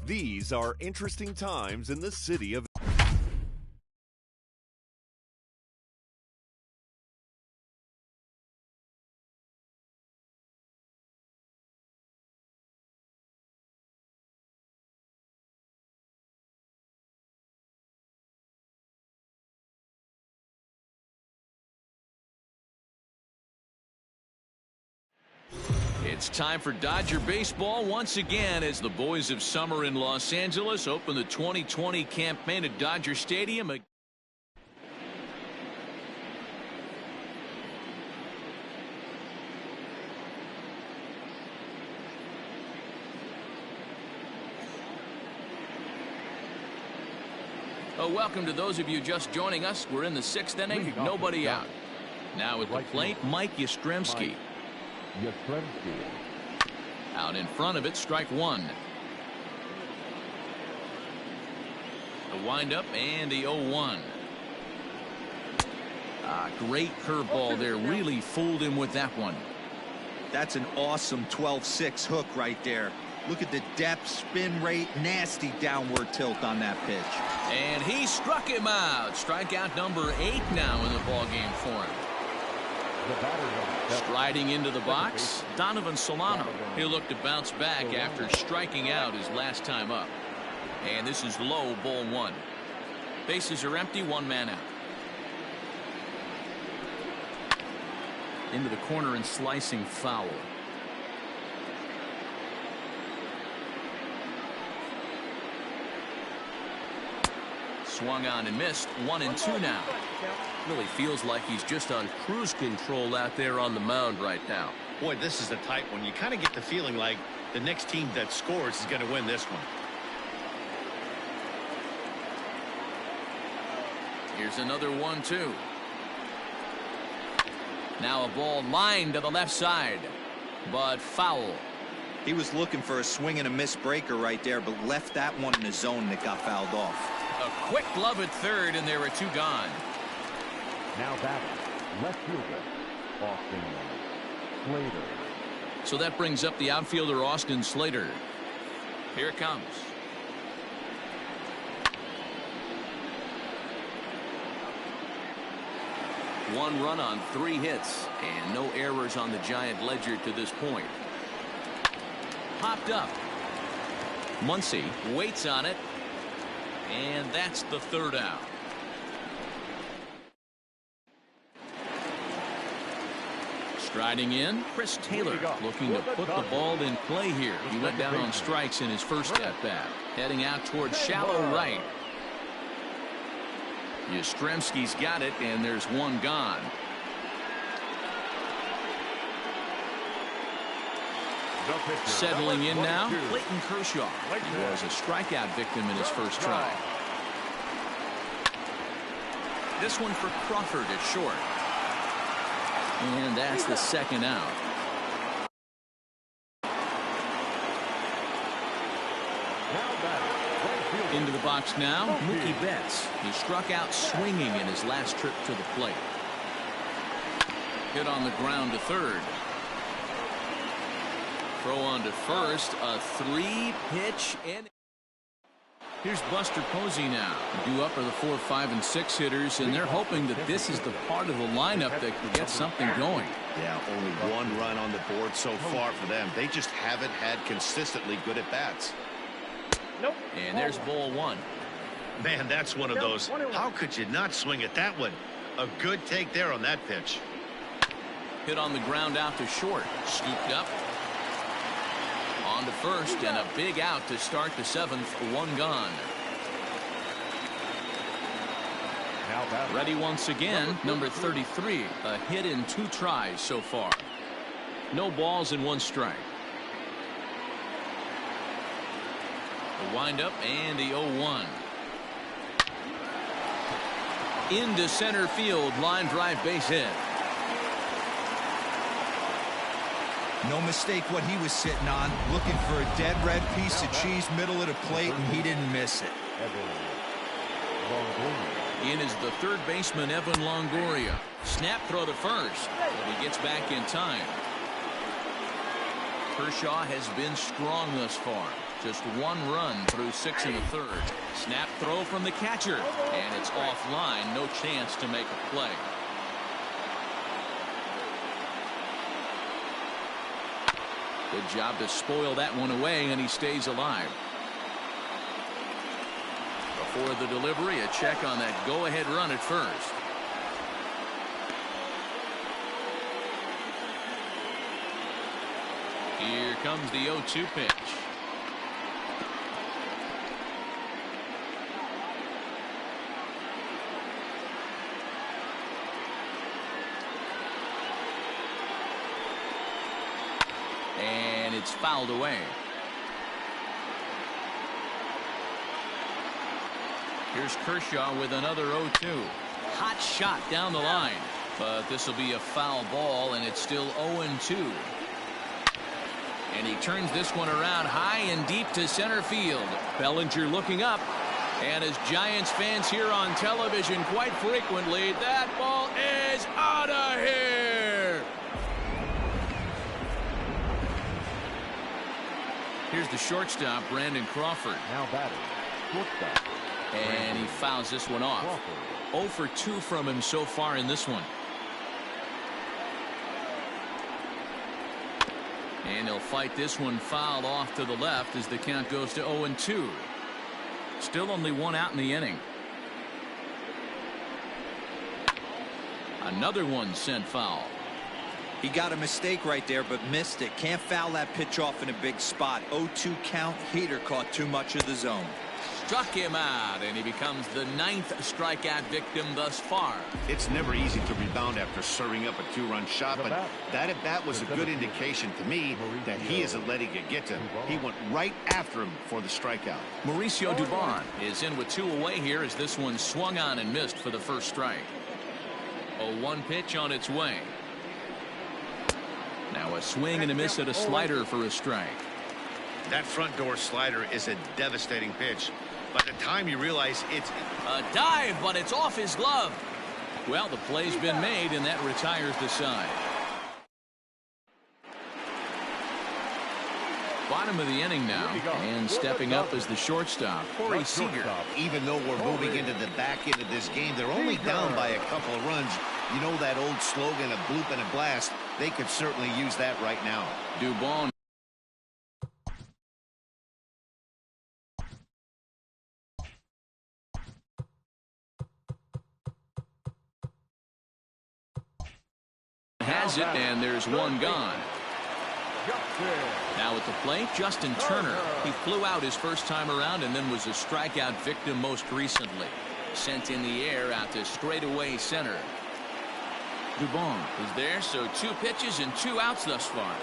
These are interesting times in the city of It's time for Dodger baseball once again as the boys of summer in Los Angeles open the 2020 campaign at Dodger Stadium. Welcome to those of you just joining us. We're in the 6th inning, nobody out. Now at the plate, Mike Yastrzemski. Out in front of it, strike one. The windup and the 0-1. Great curveball there. Really fooled him with that one. That's an awesome 12-6 hook right there. Look at the depth, spin rate, nasty downward tilt on that pitch. And he struck him out. Strikeout number 8 now in the ballgame for him. Striding into the box, Donovan Solano. He'll look to bounce back after striking out his last time up. And this is low, ball 1. Bases are empty, 1 man out. Into the corner and slicing foul. Swung on and missed. 1-2 now. Really feels like he's just on cruise control out there on the mound right now. Boy, this is the type one. You kind of get the feeling like the next team that scores is going to win this one. Here's another 1-2. Now a ball lined to the left side, but foul. He was looking for a swing and a miss breaker right there, but left that one in the zone that got fouled off. A quick glove at third, and there are 2 gone. Now batting, left fielder, Austin Slater. So that brings up the outfielder, Austin Slater. Here it comes. One run on 3 hits, and no errors on the Giant ledger to this point. Popped up. Muncy waits on it, and that's the 3rd out. Striding in, Chris Taylor looking to put the ball in play here. He went down on strikes in his first at-bat. Heading out towards shallow right. Yastrzemski's got it, and there's 1 gone. Settling in now, Clayton Kershaw. He was a strikeout victim in his first try. This one for Crawford at short. And that's the 2nd out. Into the box now, Mookie Betts. He struck out swinging in his last trip to the plate. Hit on the ground to third. Throw on to first. A 3-pitch inning. Here's Buster Posey now. Due up are the 4, 5, and 6 hitters, and they're hoping that this is the part of the lineup that can get something going. Yeah, only 1 run on the board so far for them. They just haven't had consistently good at bats. And there's ball 1. Man, that's one of those. How could you not swing at that one? A good take there on that pitch. Hit on the ground out to short. Scooped up. On to first, and a big out to start the 7th. 1 gone. Ready once again, number 33. A hit in 2 tries so far. No balls and 1 strike. The windup and the 0-1. Into center field, line drive, base hit. No mistake what he was sitting on, looking for a dead red piece of cheese middle of the plate, and he didn't miss it. In is the 3rd baseman, Evan Longoria. Snap throw to first, but he gets back in time. Kershaw has been strong thus far. Just one run through 6 1/3. Snap throw from the catcher, and it's offline. No chance to make a play. Good job to spoil that one away, and he stays alive. Before the delivery, a check on that go-ahead run at first. Here comes the 0-2 pitch. And it's fouled away. Here's Kershaw with another 0-2. Hot shot down the line. But this will be a foul ball, and it's still 0-2. And he turns this one around high and deep to center field. Bellinger looking up. And as Giants fans hear on television quite frequently, that ball is out of here. Here's the shortstop, Brandon Crawford. Now batting, shortstop. And he fouls this one off. 0 for 2 from him so far in this one. And he'll fight this one fouled off to the left as the count goes to 0-2. Still only one out in the inning. Another one sent foul. He got a mistake right there, but missed it. Can't foul that pitch off in a big spot. 0-2 count. Heater caught too much of the zone. Struck him out, and he becomes the 9th strikeout victim thus far. It's never easy to rebound after serving up a 2-run shot, but that at bat was a good indication to me that he isn't letting it get to him. He went right after him for the strikeout. Mauricio Dubon is in with 2 away here as this one swung on and missed for the first strike. 0-1 pitch on its way. Now a swing and a miss at a slider for a strike. That front door slider is a devastating pitch. By the time you realize it's a dive, but it's off his glove. Well, the play's been made, and that retires the side. Bottom of the inning now, and stepping up as the shortstop, Corey Seager. Even though we're moving into the back end of this game, they're only down by a couple of runs. You know that old slogan, a bloop and a blast? They could certainly use that right now. Dubon has it, and there's one gone. Now at the plate, Justin Turner. He flew out his first time around and then was a strikeout victim most recently. Sent in the air out to straightaway center. Dubon is there, so 2 pitches and 2 outs thus far.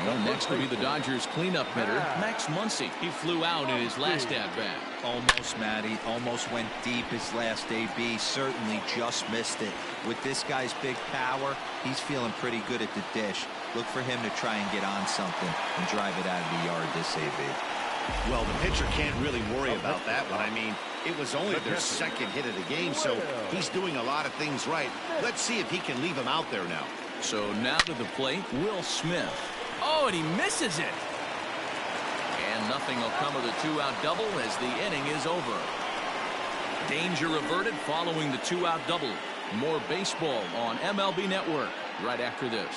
Well, next will be the Dodgers cleanup hitter, Max Muncy. He flew out in his last at-bat. Almost, Matty. Almost went deep his last AB. Certainly just missed it. With this guy's big power, he's feeling pretty good at the dish. Look for him to try and get on something and drive it out of the yard this AB. Well, the pitcher can't really worry about that one. I mean, it was only their second hit of the game, so he's doing a lot of things right. Let's see if he can leave him out there now. So now to the plate, Will Smith. Oh, and he misses it. And nothing will come of the 2-out double as the inning is over. Danger averted following the 2-out double. More baseball on MLB Network right after this.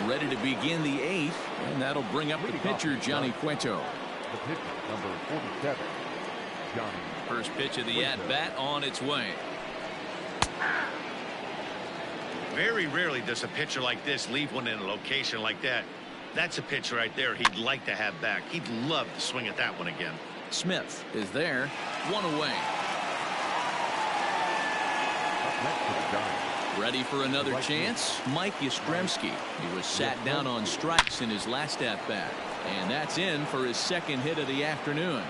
Ready to begin the 8th, and that'll bring up the pitcher, Johnny Cueto. The pitcher, number 47, Johnny. First pitch of the at-bat on its way. Very rarely does a pitcher like this leave one in a location like that. That's a pitch right there he'd like to have back. He'd love to swing at that one again. Smith is there. 1 away. Up next to the Giants. Ready for another chance? Mike Yastrzemski. He was sat down on strikes in his last at-bat. And that's in for his second hit of the afternoon.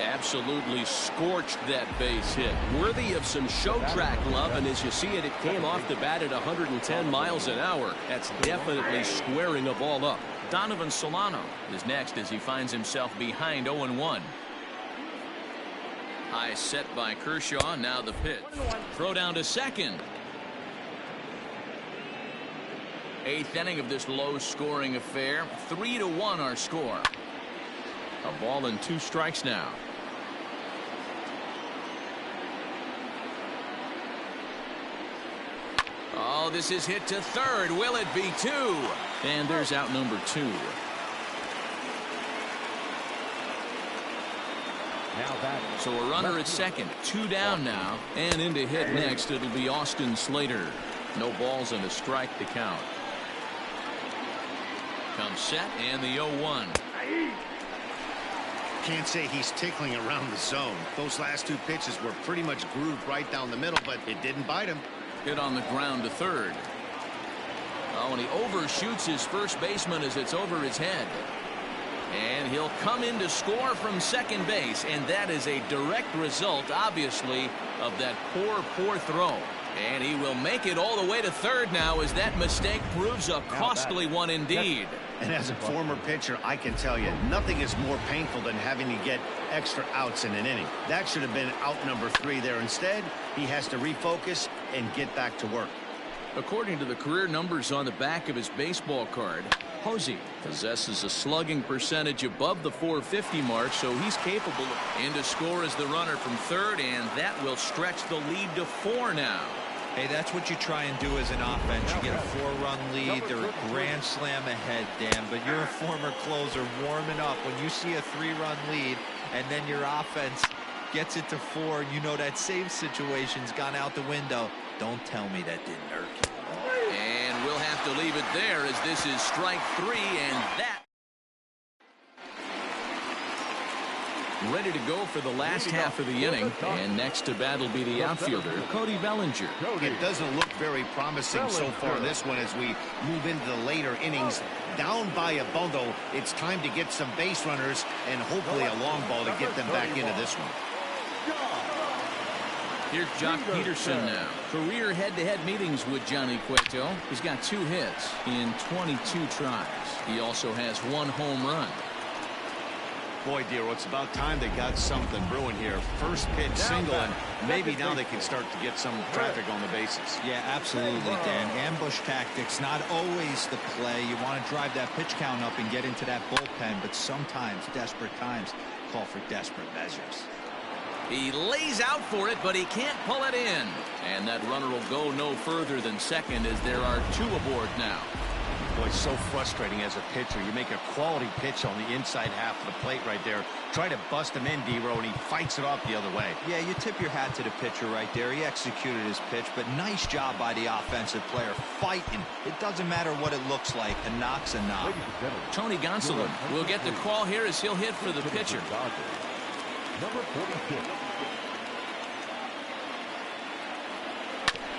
Absolutely scorched that base hit. Worthy of some show track love, and as you see it, it came off the bat at 110 miles an hour. That's definitely squaring a ball up. Donovan Solano is next as he finds himself behind 0-1. High set by Kershaw. Now the pitch. Throw down to second. 8th inning of this low-scoring affair. 3-1 our score. A ball and 2 strikes now. Oh, this is hit to third. Will it be 2? And there's out number 2. So a runner at second. 2 down now. And in to hit next, it'll be Austin Slater. No balls and a strike to count. Comes set and the 0-1. Can't say he's tickling around the zone. Those last 2 pitches were pretty much grooved right down the middle, but it didn't bite him. Hit on the ground to third. Oh, and he overshoots his first baseman as it's over his head. And he'll come in to score from second base, and that is a direct result, obviously, of that poor throw. And he will make it all the way to third now as that mistake proves a costly one indeed. And as a former pitcher, I can tell you, nothing is more painful than having to get extra outs in an inning. That should have been out number 3 there. Instead, he has to refocus and get back to work. According to the career numbers on the back of his baseball card, Posey possesses a slugging percentage above the .450 mark, so he's capable of in to score as the runner from third, and that will stretch the lead to 4 now. Hey, that's what you try and do as an offense. You get a 4-run lead. They're a grand slam ahead, Dan, but you're a former closer warming up. When you see a 3-run lead and then your offense gets it to 4, you know that save situation's gone out the window. Don't tell me that didn't irk you. And we'll have to leave it there as this is strike 3, and that ready to go for the last half of the inning. And next to bat will be the outfielder, Cody Bellinger. It doesn't look very promising so far this one as we move into the later innings. Down by a bundle, it's time to get some base runners and hopefully a long ball to get them back into this one. Here's Jock Peterson now. Career head-to-head meetings with Johnny Cueto. He's got 2 hits in 22 tries. He also has 1 home run. Boy, Dero, it's about time they got something brewing here. First pitch single, and maybe now they can start to get some traffic on the bases. Yeah, absolutely, Dan. Ambush tactics, not always the play. You want to drive that pitch count up and get into that bullpen, but sometimes desperate times call for desperate measures. He lays out for it, but he can't pull it in. And that runner will go no further than second as there are 2 aboard now. Boy, so frustrating as a pitcher. You make a quality pitch on the inside half of the plate right there. Try to bust him in, Dero, and he fights it off the other way. Yeah, you tip your hat to the pitcher right there. He executed his pitch, but nice job by the offensive player fighting. It doesn't matter what it looks like. A knock's a knock. Tony Gonsolin will get the call here as he'll hit for the pitcher. Number 42.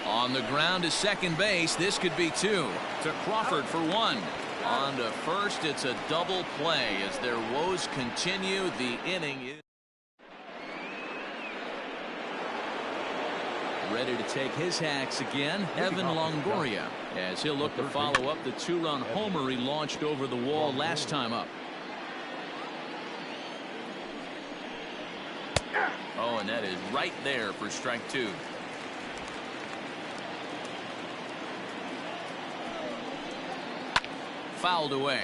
On the ground to second base. This could be 2. To Crawford for 1. On to first. It's a double play as their woes continue. The inning is ready to take his hacks again. Evan Longoria as he'll look to follow up the 2-run homer he launched over the wall last time up. Oh, and that is right there for strike 2. Fouled away.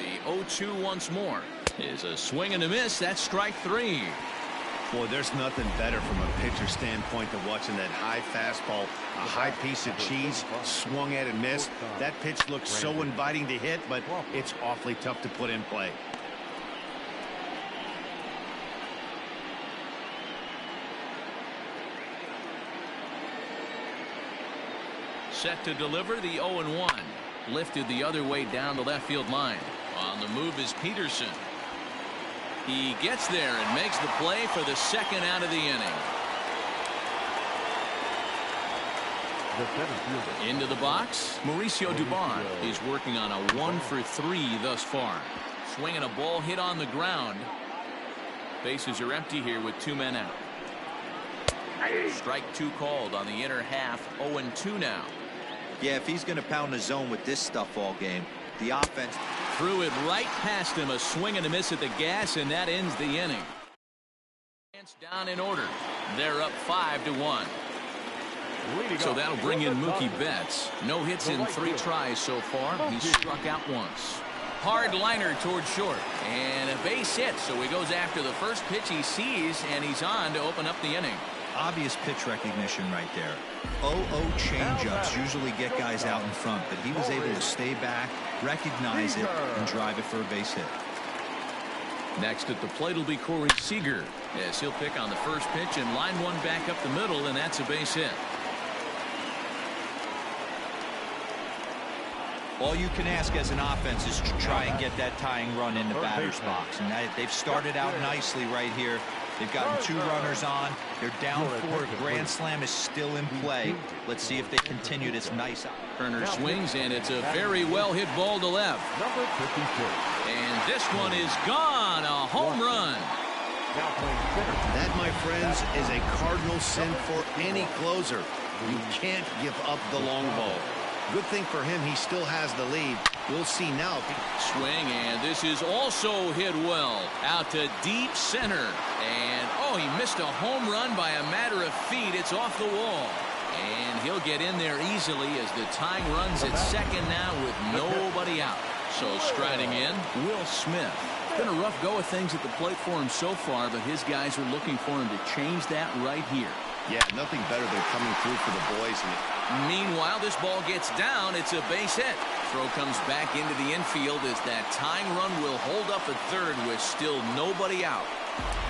The 0-2 once more is a swing and a miss. That's strike 3. Boy, there's nothing better from a pitcher standpoint than watching that high fastball, a high piece of cheese, swung at and missed. That pitch looks so inviting to hit, but it's awfully tough to put in play. Set to deliver the 0-1. Lifted the other way down the left field line. On the move is Peterson. He gets there and makes the play for the second out of the inning. Into the box, Mauricio Dubon is working on a 1-for-3 thus far. Swinging a ball hit on the ground. Bases are empty here with 2 men out. Strike 2 called on the inner half. 0-2 now. Yeah, if he's going to pound the zone with this stuff all game, the offense threw it right past him. A swing and a miss at the gas, and that ends the inning. Down in order. They're up 5-1. So that'll bring in Mookie Betts. No hits in 3 tries so far. He struck out once. Hard liner towards short. And a base hit. So he goes after the first pitch he sees, and he's on to open up the inning. Obvious pitch recognition right there. 0-0 changeups usually get guys out in front, but he was able to stay back, recognize it, and drive it for a base hit. Next at the plate will be Corey Seager, as he'll pick on the first pitch and line one back up the middle, and that's a base hit. All you can ask as an offense is to try and get that tying run in the batter's box, and they've started out nicely right here. They've gotten 2 runners on. They're down 4. Grand slam is still in play. Let's see if they continue this nice. Turner swings, and it's a very well hit ball to left. Number 52. And this one is gone. A home run. That, my friends, is a cardinal sin for any closer. You can't give up the long ball. Good thing for him, he still has the lead. We'll see now. Swing, and this is also hit well. Out to deep center. And, oh, he missed a home run by a matter of feet. It's off the wall. And he'll get in there easily as the tying run's at second now with nobody out. So striding in, Will Smith. It's been a rough go of things at the plate for him so far, but his guys are looking for him to change that right here. Yeah, nothing better than coming through for the boys. Meanwhile, this ball gets down. It's a base hit. Throw comes back into the infield as that tying run will hold up at third with still nobody out.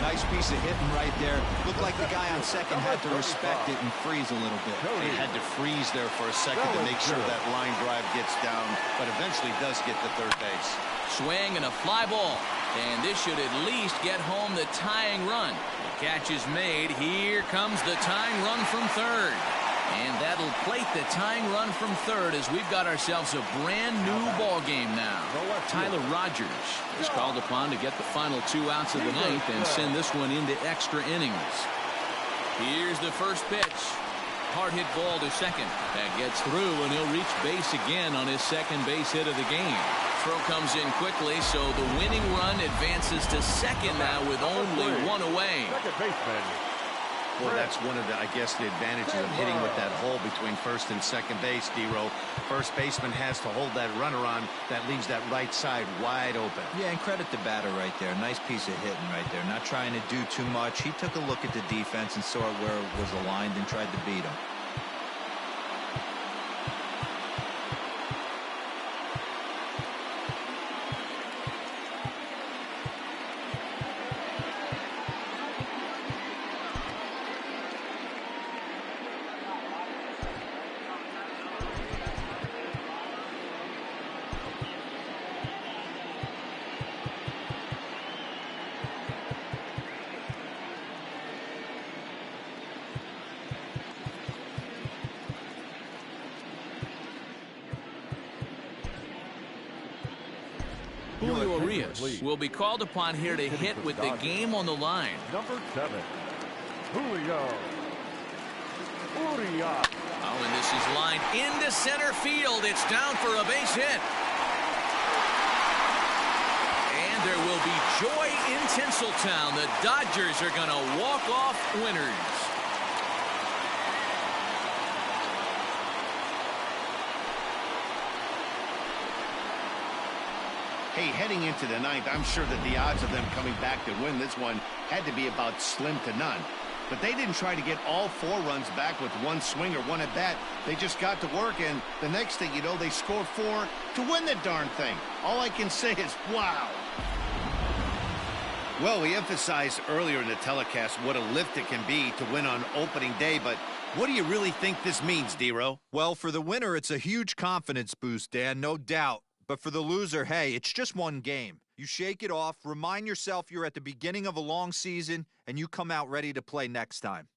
Nice piece of hitting right there. Looked like the guy on second had to respect it and freeze a little bit. He had to freeze there for a second to make sure that line drive gets down, but eventually does get to third base. Swing and a fly ball. And this should at least get home the tying run. The catch is made. Here comes the tying run from third. And that'll plate the tying run from third as we've got ourselves a brand new ball game now. Tyler Rogers is called upon to get the final 2 outs of the ninth and send this one into extra innings. Here's the first pitch. Hard hit ball to second. That gets through, and he'll reach base again on his second base hit of the game. Throw comes in quickly, so the winning run advances to second now with only 1 away. Second baseman. Well, that's one of the, I guess, the advantages of hitting with that hole between first and second base, D-Row. First baseman has to hold that runner on. That leaves that right side wide open. Yeah, and credit the batter right there. Nice piece of hitting right there. Not trying to do too much. He took a look at the defense and saw where it was aligned and tried to beat him. Julio Urias will be called upon here to hit with the game on the line. Number 7, Julio Urias. Oh, and this is lined into center field. It's down for a base hit. And there will be joy in Tinseltown. The Dodgers are going to walk off winners. Hey, heading into the ninth, I'm sure that the odds of them coming back to win this one had to be about slim to none. But they didn't try to get all 4 runs back with 1 swing or 1 at bat. They just got to work, and the next thing you know, they scored 4 to win the darn thing. All I can say is, wow. Well, we emphasized earlier in the telecast what a lift it can be to win on opening day, but what do you really think this means, D-Row? Well, for the winner, it's a huge confidence boost, Dan, no doubt. But for the loser, hey, it's just 1 game. You shake it off, remind yourself you're at the beginning of a long season, and you come out ready to play next time.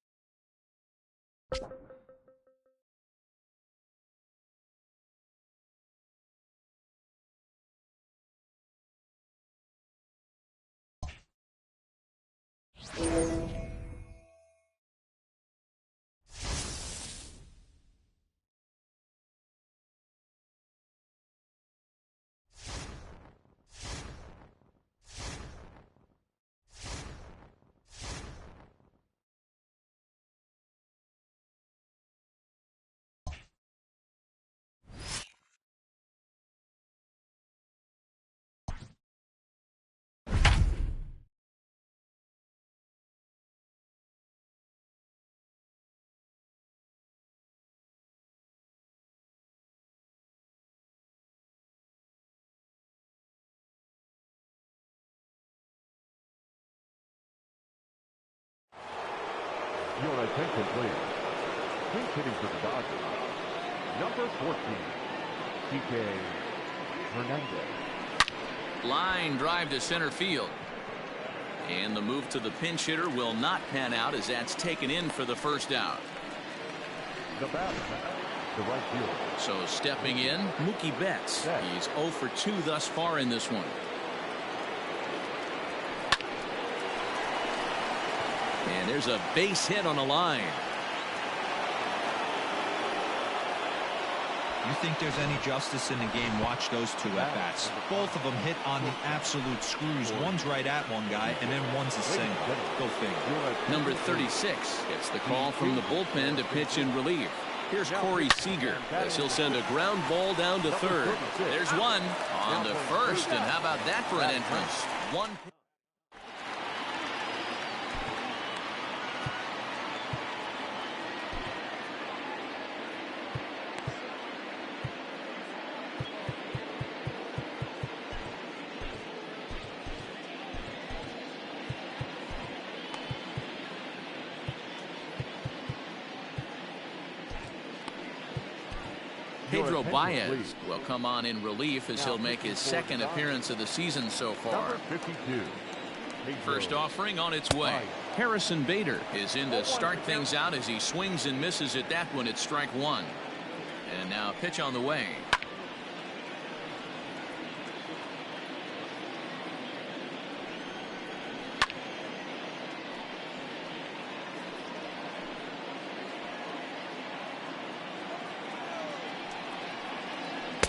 Your attention, please. Pinch hitting for the Dodgers. Number 14, Kike Hernandez. Line drive to center field. And the move to the pinch hitter will not pan out as that's taken in for the first out. The batter, the right fielder. So stepping in, Mookie Betts. He's 0 for 2 thus far in this one. And there's a base hit on a line. You think there's any justice in the game? Watch those two at-bats. Both of them hit on the absolute screws. One's right at one guy, and then one's a single. Go figure. Number 36 gets the call from the bullpen to pitch in relief. Here's Corey Seager as he'll send a ground ball down to third. There's one on the first, and how about that for an entrance? One. Pedro Baez will come on in relief as he'll make his second appearance of the season so far. First offering on its way. Harrison Bader is in to start things out as he swings and misses at that one at strike one. And now a pitch on the way.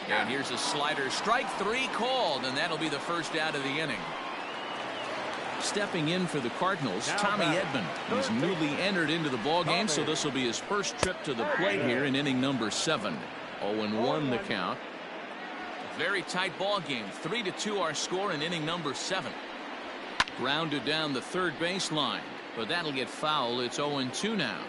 And here's a slider. Strike three called, and that'll be the first out of the inning. Stepping in for the Cardinals, Tommy Edman. He's newly entered into the ballgame, so this will be his first trip to the plate here in inning number 7. 0-1 the count. Very tight ball game. 3-2 our score in inning number 7. Grounded down the third baseline, but that'll get foul. It's 0-2 now.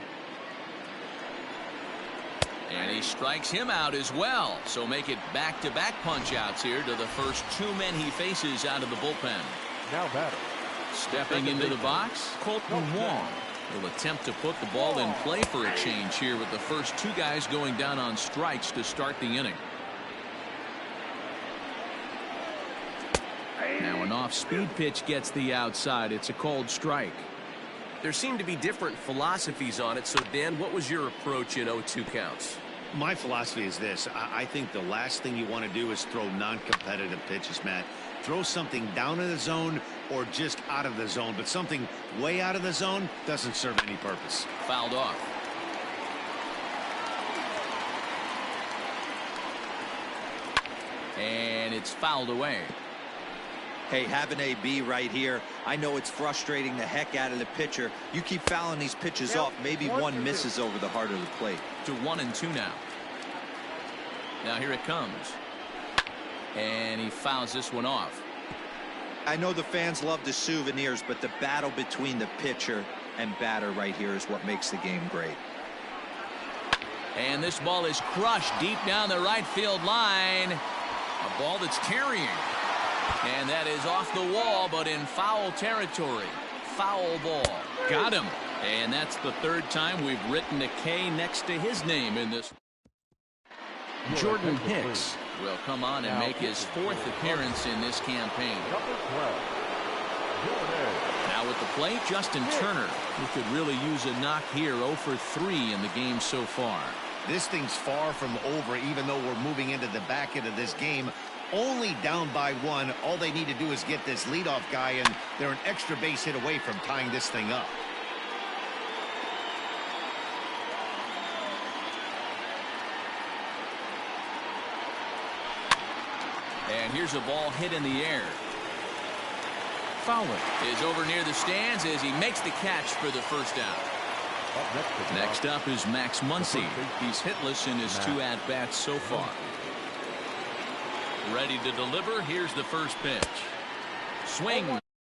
And he strikes him out as well. So make it back-to-back punch-outs here to the first 2 men he faces out of the bullpen. Now batter. Stepping into the box, Colton Wong will attempt to put the ball in play for a change here with the first 2 guys going down on strikes to start the inning. Now an off-speed pitch gets the outside. It's a called strike. There seem to be different philosophies on it. So, Dan, what was your approach in 0-2 counts? My philosophy is this. I think the last thing you want to do is throw non-competitive pitches, Matt. Throw something down in the zone or just out of the zone, but something way out of the zone doesn't serve any purpose. Fouled off. And it's fouled away. Hey, have an AB right here. I know it's frustrating the heck out of the pitcher. You keep fouling these pitches off. Maybe one misses over the heart of the plate. To 1-2 now. Now here it comes. And he fouls this one off. I know the fans love the souvenirs, but the battle between the pitcher and batter right here is what makes the game great. And this ball is crushed deep down the right field line. A ball that's carrying. And that is off the wall, but in foul territory. Foul ball. Got him. And that's the 3rd time we've written a K next to his name in this. Jordan Hicks will come on and make his 4th appearance in this campaign. Now at the plate, Justin Turner, who could really use a knock here. 0 for 3 in the game so far. This thing's far from over, even though we're moving into the back end of this game. Only down by 1. All they need to do is get this leadoff guy, and they're an extra base hit away from tying this thing up. And here's a ball hit in the air. Fowler is over near the stands as he makes the catch for the first out. Next up is Max Muncy. He's hitless in his 2 at-bats so far. Ready to deliver. Here's the first pitch. Swing